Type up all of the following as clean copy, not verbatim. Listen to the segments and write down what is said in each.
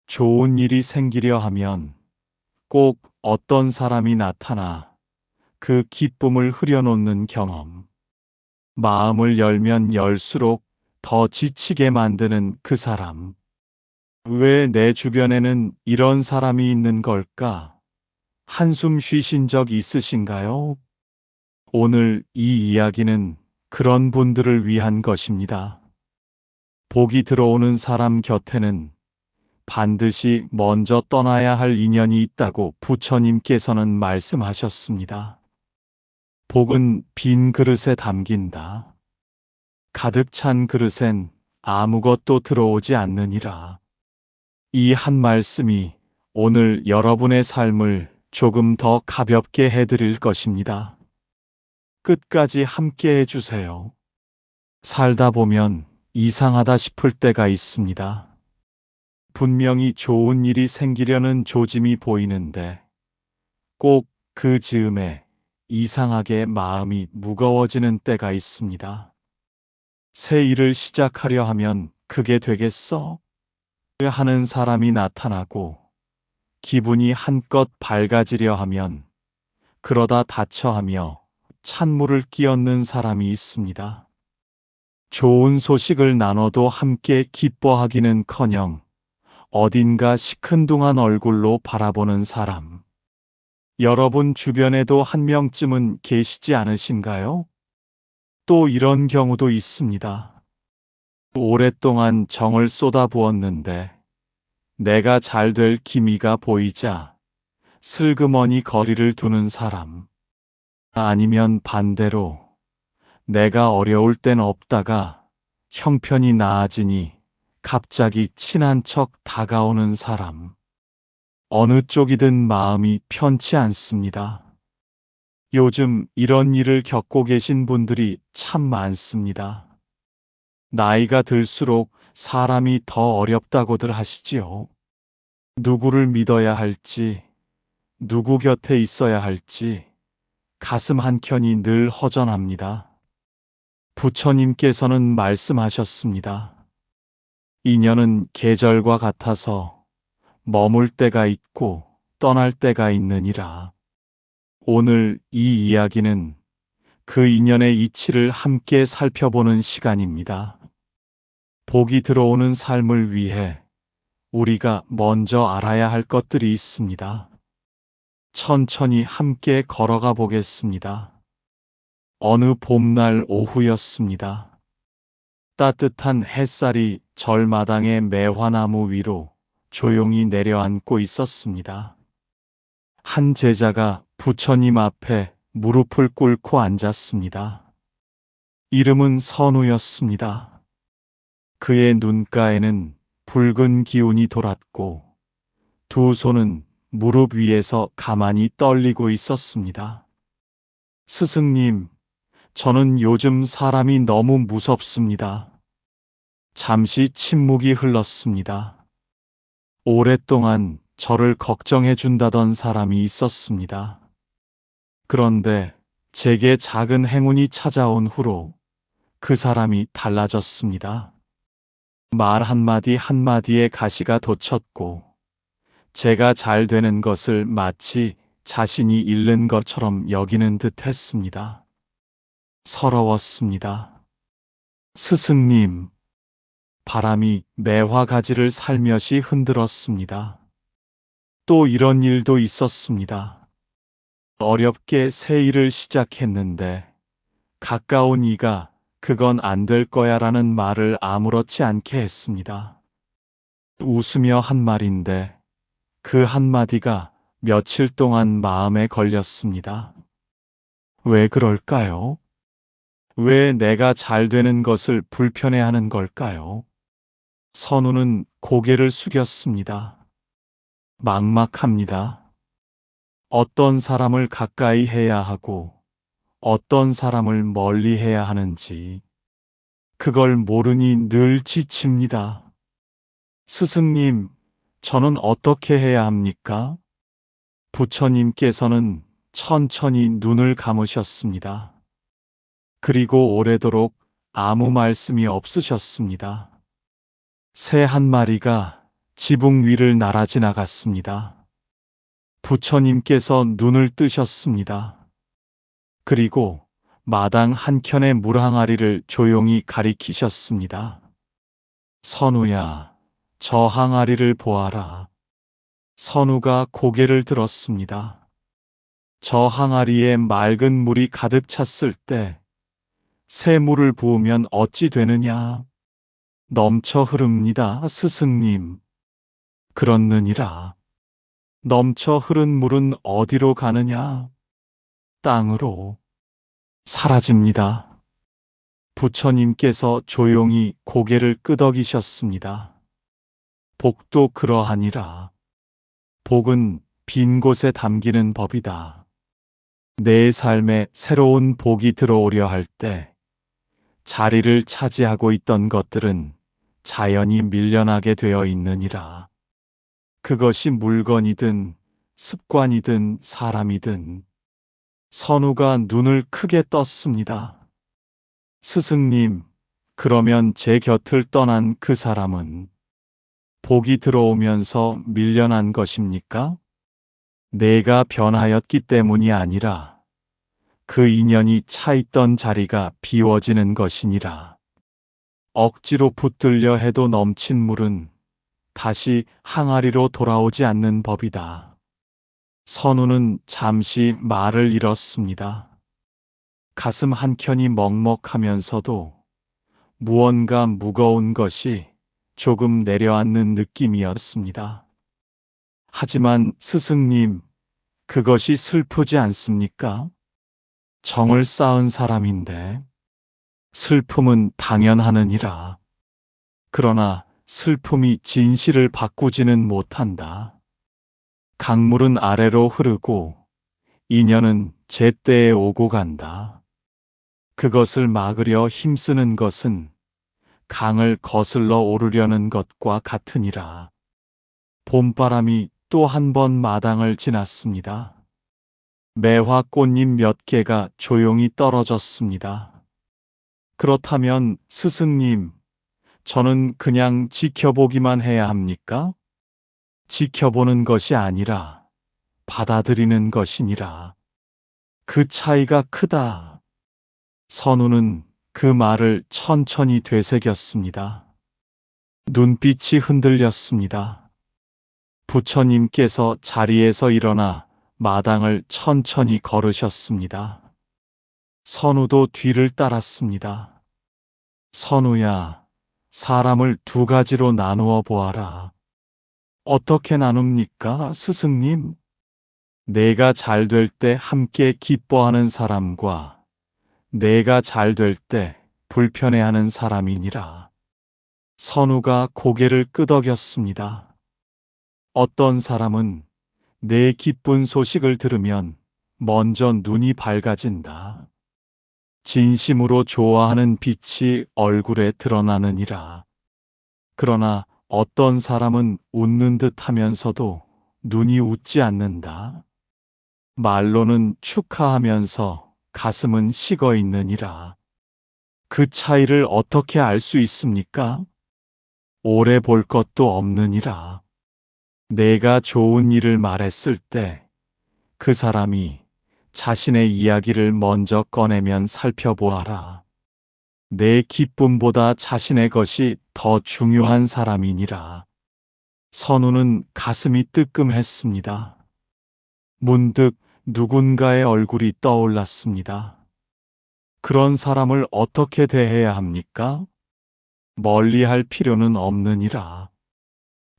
좋은 일이 생기려 하면 꼭 어떤 사람이 나타나 그 기쁨을 흐려놓는 경험. 마음을 열면 열수록 더 지치게 만드는 그 사람. 왜 내 주변에는 이런 사람이 있는 걸까? 한숨 쉬신 적 있으신가요? 오늘 이 이야기는 그런 분들을 위한 것입니다. 복이 들어오는 사람 곁에는 반드시 먼저 떠나야 할 인연이 있다고 부처님께서는 말씀하셨습니다. 복은 빈 그릇에 담긴다. 가득 찬 그릇엔 아무것도 들어오지 않느니라. 이 한 말씀이 오늘 여러분의 삶을 조금 더 가볍게 해드릴 것입니다. 끝까지 함께 해주세요. 살다 보면 이상하다 싶을 때가 있습니다. 분명히 좋은 일이 생기려는 조짐이 보이는데 꼭 그 즈음에 이상하게 마음이 무거워지는 때가 있습니다. 새 일을 시작하려 하면 그게 되겠어? 하는 사람이 나타나고 기분이 한껏 밝아지려 하면 그러다 다쳐하며 찬물을 끼얹는 사람이 있습니다. 좋은 소식을 나눠도 함께 기뻐하기는커녕 어딘가 시큰둥한 얼굴로 바라보는 사람. 여러분 주변에도 한 명쯤은 계시지 않으신가요? 또 이런 경우도 있습니다. 오랫동안 정을 쏟아부었는데 내가 잘 될 기미가 보이자 슬그머니 거리를 두는 사람. 아니면 반대로 내가 어려울 땐 없다가 형편이 나아지니 갑자기 친한 척 다가오는 사람. 어느 쪽이든 마음이 편치 않습니다. 요즘 이런 일을 겪고 계신 분들이 참 많습니다. 나이가 들수록 사람이 더 어렵다고들 하시지요. 누구를 믿어야 할지, 누구 곁에 있어야 할지 가슴 한켠이 늘 허전합니다. 부처님께서는 말씀하셨습니다. 인연은 계절과 같아서 머물 때가 있고 떠날 때가 있느니라. 오늘 이 이야기는 그 인연의 이치를 함께 살펴보는 시간입니다. 복이 들어오는 삶을 위해 우리가 먼저 알아야 할 것들이 있습니다. 천천히 함께 걸어가 보겠습니다. 어느 봄날 오후였습니다. 따뜻한 햇살이 절마당의 매화나무 위로 조용히 내려앉고 있었습니다. 한 제자가 부처님 앞에 무릎을 꿇고 앉았습니다. 이름은 선우였습니다. 그의 눈가에는 붉은 기운이 돌았고 두 손은 무릎 위에서 가만히 떨리고 있었습니다. 스승님, 저는 요즘 사람이 너무 무섭습니다. 잠시 침묵이 흘렀습니다. 오랫동안 저를 걱정해 준다던 사람이 있었습니다. 그런데 제게 작은 행운이 찾아온 후로 그 사람이 달라졌습니다. 말 한마디 한마디에 가시가 돋쳤고 제가 잘 되는 것을 마치 자신이 잃는 것처럼 여기는 듯 했습니다. 서러웠습니다. 스승님, 바람이 매화 가지를 살며시 흔들었습니다. 또 이런 일도 있었습니다. 어렵게 새 일을 시작했는데 가까운 이가 그건 안 될 거야 라는 말을 아무렇지 않게 했습니다. 웃으며 한 말인데 그 한마디가 며칠 동안 마음에 걸렸습니다. 왜 그럴까요? 왜 내가 잘 되는 것을 불편해하는 걸까요? 선우는 고개를 숙였습니다. 막막합니다. 어떤 사람을 가까이 해야 하고 어떤 사람을 멀리 해야 하는지 그걸 모르니 늘 지칩니다. 스승님, 저는 어떻게 해야 합니까? 부처님께서는 천천히 눈을 감으셨습니다. 그리고 오래도록 아무 말씀이 없으셨습니다. 새 한 마리가 지붕 위를 날아 지나갔습니다. 부처님께서 눈을 뜨셨습니다. 그리고 마당 한켠의 물 항아리를 조용히 가리키셨습니다. 선우야, 저 항아리를 보아라. 선우가 고개를 들었습니다. 저 항아리에 맑은 물이 가득 찼을 때 새 물을 부으면 어찌 되느냐? 넘쳐 흐릅니다, 스승님. 그렇느니라. 넘쳐 흐른 물은 어디로 가느냐? 땅으로 사라집니다. 부처님께서 조용히 고개를 끄덕이셨습니다. 복도 그러하니라. 복은 빈 곳에 담기는 법이다. 내 삶에 새로운 복이 들어오려 할 때 자리를 차지하고 있던 것들은 자연히 밀려나게 되어 있느니라. 그것이 물건이든 습관이든 사람이든. 선우가 눈을 크게 떴습니다. 스승님, 그러면 제 곁을 떠난 그 사람은 복이 들어오면서 밀려난 것입니까? 내가 변하였기 때문이 아니라 그 인연이 차 있던 자리가 비워지는 것이니라. 억지로 붙들려 해도 넘친 물은 다시 항아리로 돌아오지 않는 법이다. 선우는 잠시 말을 잃었습니다. 가슴 한켠이 먹먹하면서도 무언가 무거운 것이 조금 내려앉는 느낌이었습니다. 하지만 스승님, 그것이 슬프지 않습니까? 정을 쌓은 사람인데 슬픔은 당연하느니라. 그러나 슬픔이 진실을 바꾸지는 못한다. 강물은 아래로 흐르고 인연은 제때에 오고 간다. 그것을 막으려 힘쓰는 것은 강을 거슬러 오르려는 것과 같으니라. 봄바람이 또 한 번 마당을 지났습니다. 매화 꽃잎 몇 개가 조용히 떨어졌습니다. 그렇다면 스승님, 저는 그냥 지켜보기만 해야 합니까? 지켜보는 것이 아니라 받아들이는 것이니라. 그 차이가 크다. 선우는 그 말을 천천히 되새겼습니다. 눈빛이 흔들렸습니다. 부처님께서 자리에서 일어나 마당을 천천히 걸으셨습니다. 선우도 뒤를 따랐습니다. 선우야, 사람을 두 가지로 나누어 보아라. 어떻게 나눕니까, 스승님? 내가 잘 될 때 함께 기뻐하는 사람과 내가 잘 될 때 불편해하는 사람이니라. 선우가 고개를 끄덕였습니다. 어떤 사람은 내 기쁜 소식을 들으면 먼저 눈이 밝아진다. 진심으로 좋아하는 빛이 얼굴에 드러나느니라. 그러나 어떤 사람은 웃는 듯 하면서도 눈이 웃지 않는다. 말로는 축하하면서 가슴은 식어 있느니라. 그 차이를 어떻게 알 수 있습니까? 오래 볼 것도 없느니라. 내가 좋은 일을 말했을 때 그 사람이 자신의 이야기를 먼저 꺼내면 살펴보아라. 내 기쁨보다 자신의 것이 더 중요한 사람이니라. 선우는 가슴이 뜨끔했습니다. 문득 누군가의 얼굴이 떠올랐습니다. 그런 사람을 어떻게 대해야 합니까? 멀리할 필요는 없느니라.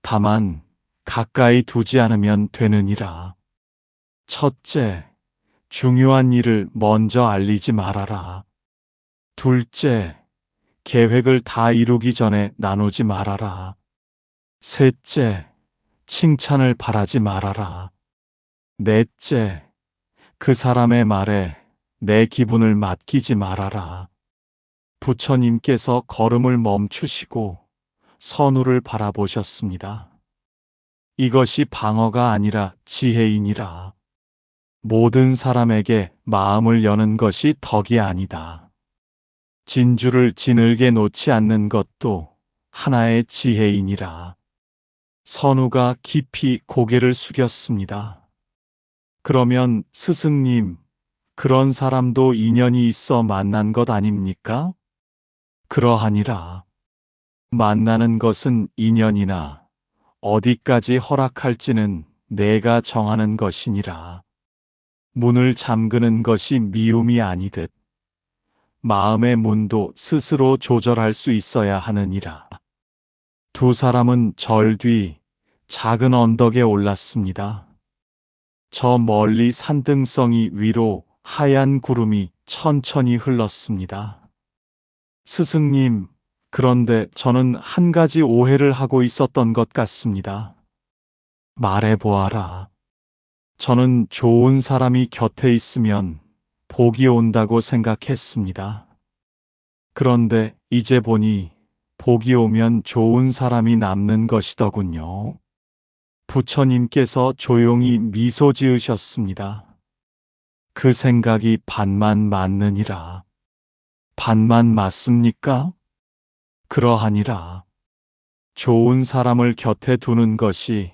다만 가까이 두지 않으면 되느니라. 첫째, 중요한 일을 먼저 알리지 말아라. 둘째, 계획을 다 이루기 전에 나누지 말아라. 셋째, 칭찬을 바라지 말아라. 넷째, 그 사람의 말에 내 기분을 맡기지 말아라. 부처님께서 걸음을 멈추시고 선우를 바라보셨습니다. 이것이 방어가 아니라 지혜이니라. 모든 사람에게 마음을 여는 것이 덕이 아니다. 진주를 지늘게 놓지 않는 것도 하나의 지혜이니라. 선우가 깊이 고개를 숙였습니다. 그러면 스승님, 그런 사람도 인연이 있어 만난 것 아닙니까? 그러하니라. 만나는 것은 인연이나 어디까지 허락할지는 내가 정하는 것이니라. 문을 잠그는 것이 미움이 아니듯 마음의 문도 스스로 조절할 수 있어야 하느니라. 두 사람은 절 뒤 작은 언덕에 올랐습니다. 저 멀리 산등성이 위로 하얀 구름이 천천히 흘렀습니다. 스승님, 그런데 저는 한 가지 오해를 하고 있었던 것 같습니다. 말해보아라. 저는 좋은 사람이 곁에 있으면 복이 온다고 생각했습니다. 그런데 이제 보니 복이 오면 좋은 사람이 남는 것이더군요. 부처님께서 조용히 미소 지으셨습니다. 그 생각이 반만 맞느니라. 반만 맞습니까? 그러하니라. 좋은 사람을 곁에 두는 것이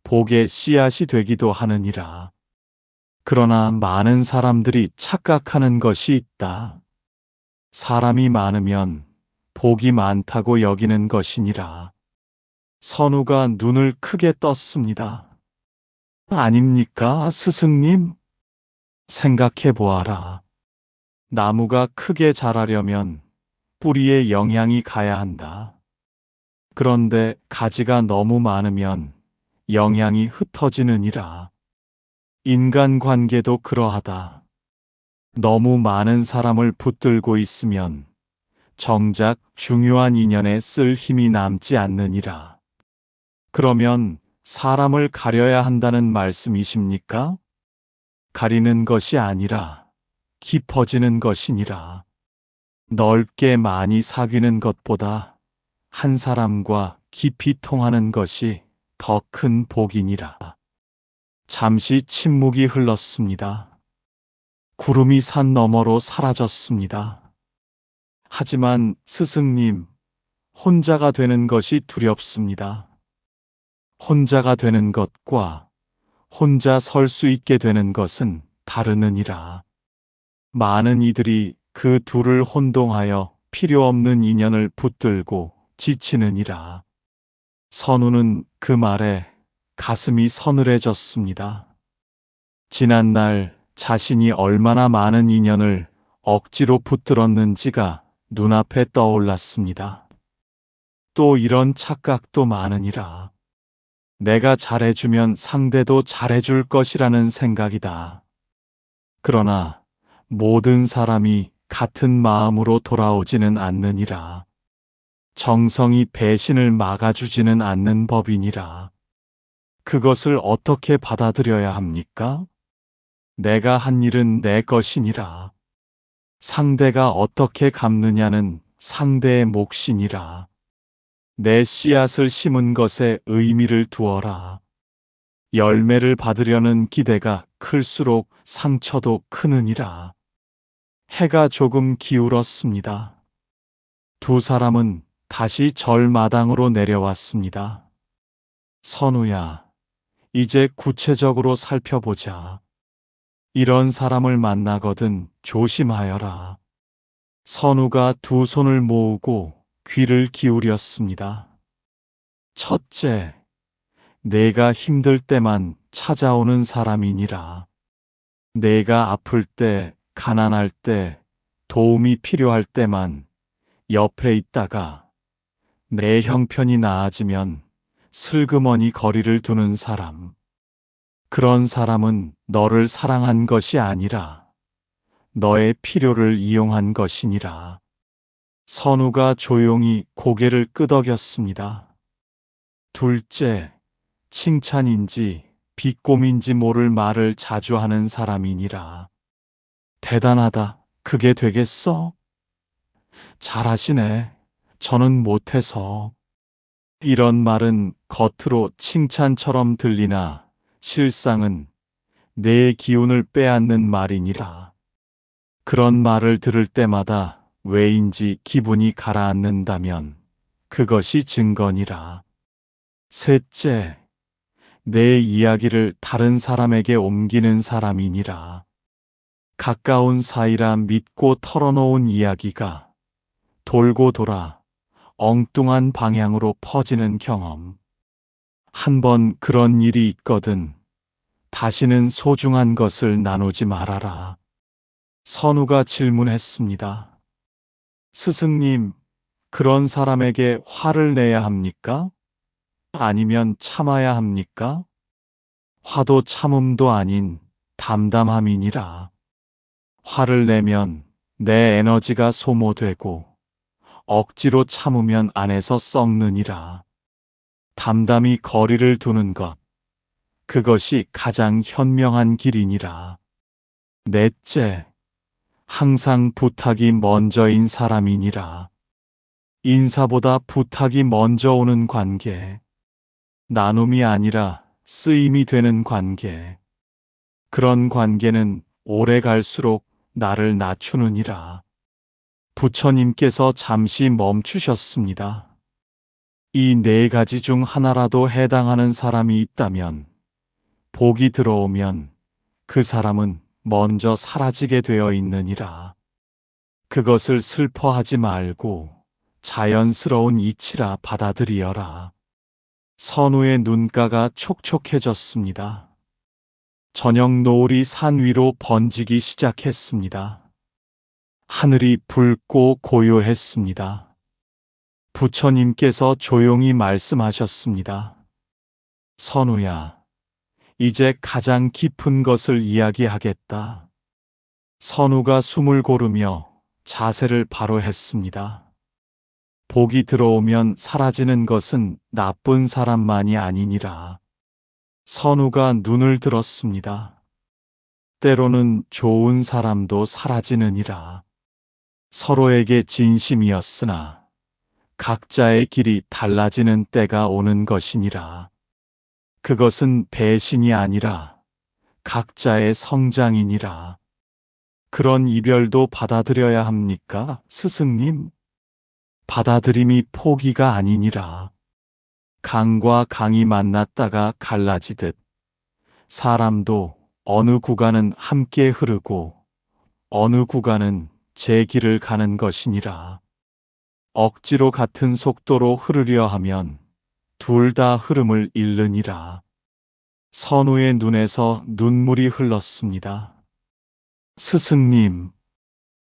복의 씨앗이 되기도 하느니라. 그러나 많은 사람들이 착각하는 것이 있다. 사람이 많으면 복이 많다고 여기는 것이니라. 선우가 눈을 크게 떴습니다. 아닙니까, 스승님? 생각해 보아라. 나무가 크게 자라려면 뿌리에 영양이 가야 한다. 그런데 가지가 너무 많으면 영양이 흩어지느니라. 인간관계도 그러하다. 너무 많은 사람을 붙들고 있으면 정작 중요한 인연에 쓸 힘이 남지 않느니라. 그러면 사람을 가려야 한다는 말씀이십니까? 가리는 것이 아니라 깊어지는 것이니라. 넓게 많이 사귀는 것보다 한 사람과 깊이 통하는 것이 더 큰 복이니라. 잠시 침묵이 흘렀습니다. 구름이 산 너머로 사라졌습니다. 하지만 스승님, 혼자가 되는 것이 두렵습니다. 혼자가 되는 것과 혼자 설 수 있게 되는 것은 다르느니라. 많은 이들이 그 둘을 혼동하여 필요 없는 인연을 붙들고 지치느니라. 선우는 그 말에 가슴이 서늘해졌습니다. 지난날 자신이 얼마나 많은 인연을 억지로 붙들었는지가 눈앞에 떠올랐습니다. 또 이런 착각도 많으니라. 내가 잘해주면 상대도 잘해줄 것이라는 생각이다. 그러나 모든 사람이 같은 마음으로 돌아오지는 않느니라. 정성이 배신을 막아주지는 않는 법이니라. 그것을 어떻게 받아들여야 합니까? 내가 한 일은 내 것이니라. 상대가 어떻게 갚느냐는 상대의 몫이니라. 내 씨앗을 심은 것에 의미를 두어라. 열매를 받으려는 기대가 클수록 상처도 크느니라. 해가 조금 기울었습니다. 두 사람은 다시 절마당으로 내려왔습니다. 선우야, 이제 구체적으로 살펴보자. 이런 사람을 만나거든 조심하여라. 선우가 두 손을 모으고 귀를 기울였습니다. 첫째, 내가 힘들 때만 찾아오는 사람이니라. 내가 아플 때, 가난할 때, 도움이 필요할 때만 옆에 있다가 내 형편이 나아지면 슬그머니 거리를 두는 사람. 그런 사람은 너를 사랑한 것이 아니라 너의 필요를 이용한 것이니라. 선우가 조용히 고개를 끄덕였습니다. 둘째, 칭찬인지 비꼼인지 모를 말을 자주 하는 사람이니라. 대단하다. 그게 되겠어? 잘하시네. 저는 못해서. 이런 말은 겉으로 칭찬처럼 들리나 실상은 내 기운을 빼앗는 말이니라. 그런 말을 들을 때마다 왜인지 기분이 가라앉는다면 그것이 증거니라. 셋째, 내 이야기를 다른 사람에게 옮기는 사람이니라. 가까운 사이라 믿고 털어놓은 이야기가 돌고 돌아 엉뚱한 방향으로 퍼지는 경험. 한 번 그런 일이 있거든. 다시는 소중한 것을 나누지 말아라. 선우가 질문했습니다. 스승님, 그런 사람에게 화를 내야 합니까? 아니면 참아야 합니까? 화도 참음도 아닌 담담함이니라. 화를 내면 내 에너지가 소모되고 억지로 참으면 안에서 썩느니라. 담담히 거리를 두는 것, 그것이 가장 현명한 길이니라. 넷째, 항상 부탁이 먼저인 사람이니라. 인사보다 부탁이 먼저 오는 관계, 나눔이 아니라 쓰임이 되는 관계, 그런 관계는 오래 갈수록 나를 낮추느니라. 부처님께서 잠시 멈추셨습니다. 이 네 가지 중 하나라도 해당하는 사람이 있다면, 복이 들어오면 그 사람은 먼저 사라지게 되어 있느니라. 그것을 슬퍼하지 말고 자연스러운 이치라 받아들이어라. 선우의 눈가가 촉촉해졌습니다. 저녁 노을이 산 위로 번지기 시작했습니다. 하늘이 붉고 고요했습니다. 부처님께서 조용히 말씀하셨습니다. 선우야, 이제 가장 깊은 것을 이야기하겠다. 선우가 숨을 고르며 자세를 바로 했습니다. 복이 들어오면 사라지는 것은 나쁜 사람만이 아니니라. 선우가 눈을 들었습니다. 때로는 좋은 사람도 사라지느니라. 서로에게 진심이었으나 각자의 길이 달라지는 때가 오는 것이니라. 그것은 배신이 아니라 각자의 성장이니라. 그런 이별도 받아들여야 합니까, 스승님? 받아들임이 포기가 아니니라. 강과 강이 만났다가 갈라지듯 사람도 어느 구간은 함께 흐르고 어느 구간은 제 길을 가는 것이니라. 억지로 같은 속도로 흐르려 하면 둘 다 흐름을 잃느니라. 선우의 눈에서 눈물이 흘렀습니다. 스승님,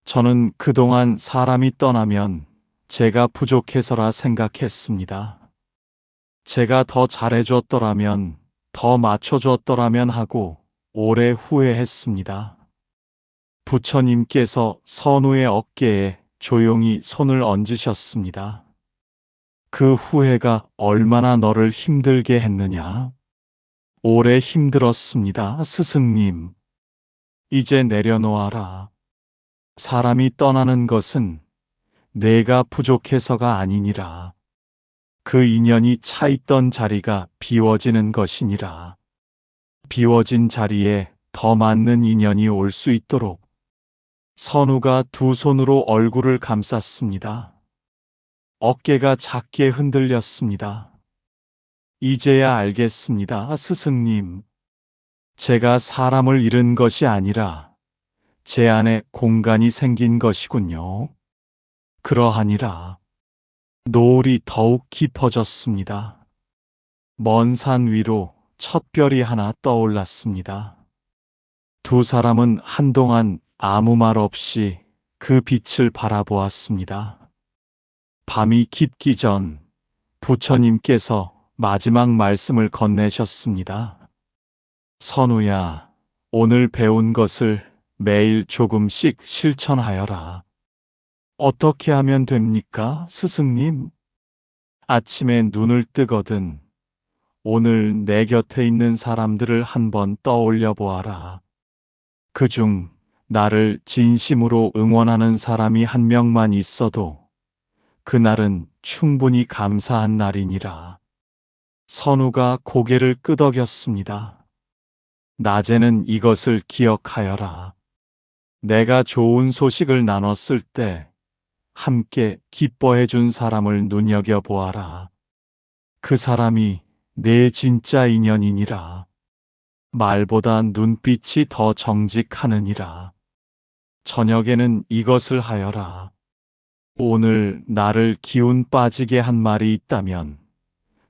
저는 그동안 사람이 떠나면 제가 부족해서라 생각했습니다. 제가 더 잘해줬더라면, 더 맞춰줬더라면 하고 오래 후회했습니다. 부처님께서 선우의 어깨에 조용히 손을 얹으셨습니다. 그 후회가 얼마나 너를 힘들게 했느냐? 오래 힘들었습니다, 스승님. 이제 내려놓아라. 사람이 떠나는 것은 내가 부족해서가 아니니라. 그 인연이 차 있던 자리가 비워지는 것이니라. 비워진 자리에 더 맞는 인연이 올 수 있도록 선우가 두 손으로 얼굴을 감쌌습니다. 어깨가 작게 흔들렸습니다. 이제야 알겠습니다, 스승님. 제가 사람을 잃은 것이 아니라 제 안에 공간이 생긴 것이군요. 그러하니라. 노을이 더욱 깊어졌습니다. 먼 산 위로 첫 별이 하나 떠올랐습니다. 두 사람은 한동안 아무 말 없이 그 빛을 바라보았습니다. 밤이 깊기 전 부처님께서 마지막 말씀을 건네셨습니다. 선우야, 오늘 배운 것을 매일 조금씩 실천하여라. 어떻게 하면 됩니까, 스승님? 아침에 눈을 뜨거든 오늘 내 곁에 있는 사람들을 한번 떠올려 보아라. 그중 나를 진심으로 응원하는 사람이 한 명만 있어도 그날은 충분히 감사한 날이니라. 선우가 고개를 끄덕였습니다. 낮에는 이것을 기억하여라. 내가 좋은 소식을 나눴을 때 함께 기뻐해 준 사람을 눈여겨보아라. 그 사람이 내 진짜 인연이니라. 말보다 눈빛이 더 정직하느니라. 저녁에는 이것을 하여라. 오늘 나를 기운 빠지게 한 말이 있다면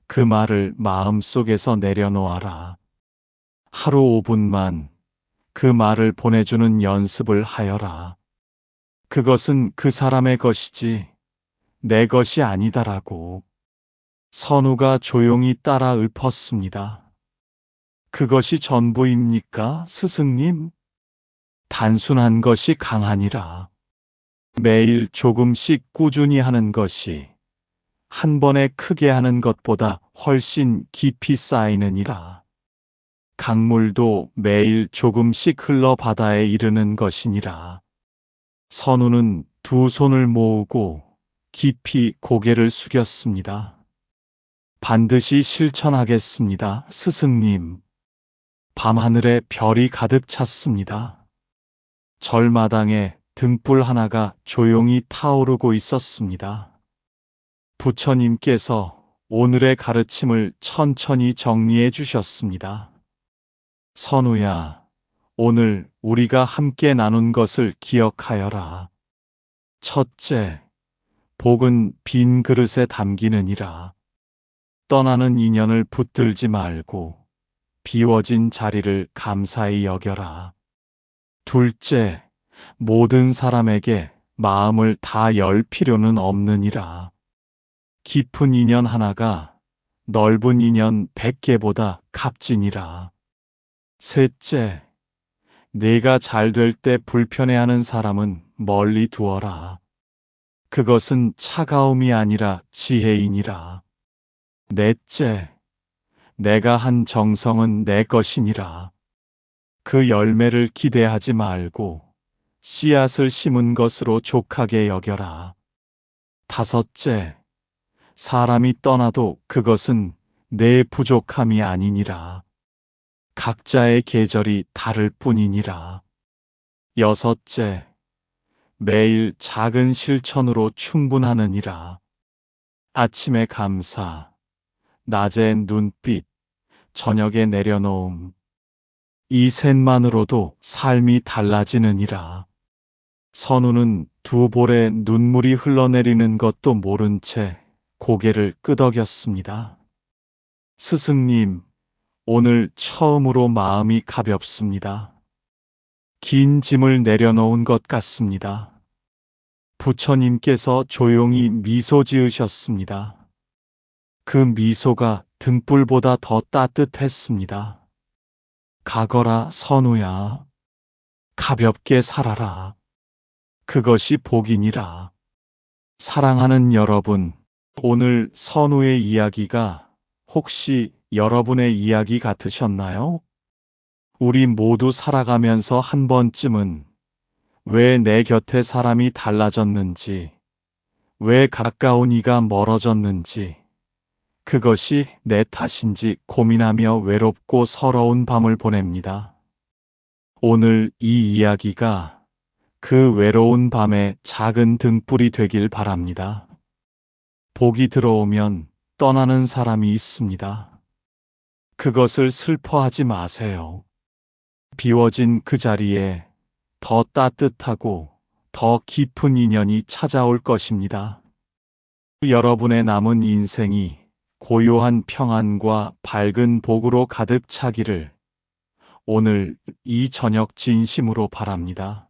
그 말을 마음속에서 내려놓아라. 하루 5분만 그 말을 보내주는 연습을 하여라. 그것은 그 사람의 것이지 내 것이 아니다라고. 선우가 조용히 따라 읊었습니다. 그것이 전부입니까, 스승님? 단순한 것이 강하니라. 매일 조금씩 꾸준히 하는 것이 한 번에 크게 하는 것보다 훨씬 깊이 쌓이느니라. 강물도 매일 조금씩 흘러 바다에 이르는 것이니라. 선우는 두 손을 모으고 깊이 고개를 숙였습니다. 반드시 실천하겠습니다, 스승님. 밤하늘에 별이 가득 찼습니다. 절마당에 등불 하나가 조용히 타오르고 있었습니다. 부처님께서 오늘의 가르침을 천천히 정리해 주셨습니다. 선우야, 오늘 우리가 함께 나눈 것을 기억하여라. 첫째, 복은 빈 그릇에 담기느니라. 떠나는 인연을 붙들지 말고 비워진 자리를 감사히 여겨라. 둘째, 모든 사람에게 마음을 다 열 필요는 없느니라. 깊은 인연 하나가 넓은 인연 100개보다 값지니라. 셋째, 내가 잘 될 때 불편해하는 사람은 멀리 두어라. 그것은 차가움이 아니라 지혜이니라. 넷째, 내가 한 정성은 내 것이니라. 그 열매를 기대하지 말고 씨앗을 심은 것으로 족하게 여겨라. 다섯째, 사람이 떠나도 그것은 내 부족함이 아니니라. 각자의 계절이 다를 뿐이니라. 여섯째, 매일 작은 실천으로 충분하느니라. 아침에 감사, 낮에 눈빛, 저녁에 내려놓음. 이 셋만으로도 삶이 달라지느니라. 선우는 두 볼에 눈물이 흘러내리는 것도 모른 채 고개를 끄덕였습니다. 스승님, 오늘 처음으로 마음이 가볍습니다. 긴 짐을 내려놓은 것 같습니다. 부처님께서 조용히 미소 지으셨습니다. 그 미소가 등불보다 더 따뜻했습니다. 가거라, 선우야. 가볍게 살아라. 그것이 복이니라. 사랑하는 여러분, 오늘 선우의 이야기가 혹시 여러분의 이야기 같으셨나요? 우리 모두 살아가면서 한 번쯤은 왜 내 곁에 사람이 달라졌는지, 왜 가까운 이가 멀어졌는지, 그것이 내 탓인지 고민하며 외롭고 서러운 밤을 보냅니다. 오늘 이 이야기가 그 외로운 밤의 작은 등불이 되길 바랍니다. 복이 들어오면 떠나는 사람이 있습니다. 그것을 슬퍼하지 마세요. 비워진 그 자리에 더 따뜻하고 더 깊은 인연이 찾아올 것입니다. 여러분의 남은 인생이 고요한 평안과 밝은 복으로 가득 차기를 오늘 이 저녁 진심으로 바랍니다.